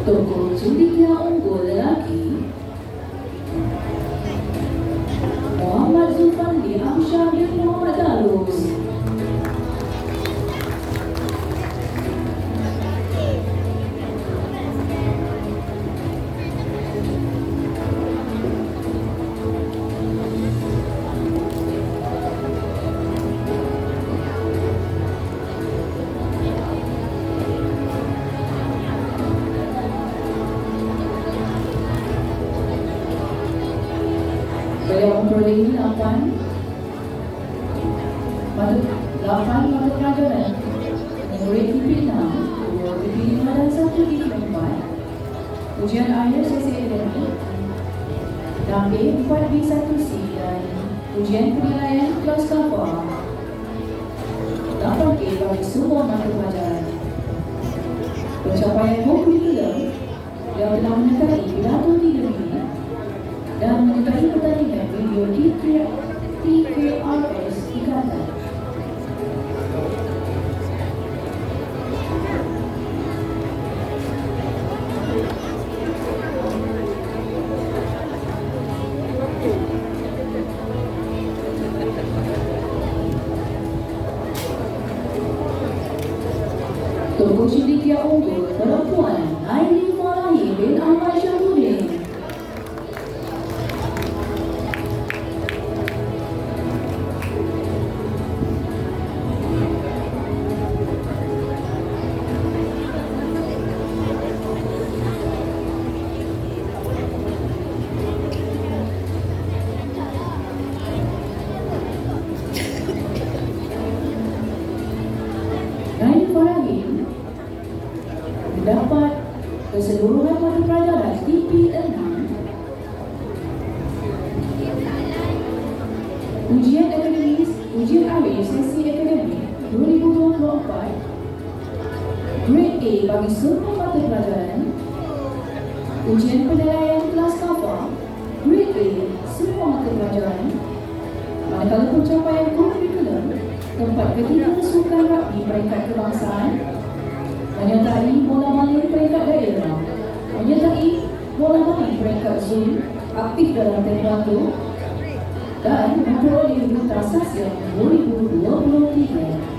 Tokoh cendekia unggul lelaki Muhammad Zulfandi Amsyar bin Muhammad Darus. Beliau memperolehi 8 mata pelajaran murid TP6, 2 TP5 dan 1 TP4. Ujian akhir sesi akademik Damping 4B1C dan ujian penilaian kelas kapal 8K bagi semua mata pelajaran. Pencapaian kurikulum yang telah menyertai pidato 3 minit dan menyertai pertandingan video TKRS ikatan. Tokoh cendekia unggul perempuan Aini Farahi bin Ahmad Syahudin. Aini Farahi mendapat keseluruhan mata pelajaran TP6. Ujian akhir sesi akademik 2024 Grade A bagi semua mata pelajaran. Ujian penilaian kelas kapal Grade A semua mata pelajaran. Manakala pencapaian kurikulum tempat ketiga sukan rugby peringkat kebangsaan, menyertai bola baling peringkat daerah, menyertai bola baling peringkat zon, aktif dalam taekwondo dan memperoleh lintas Asia 2023.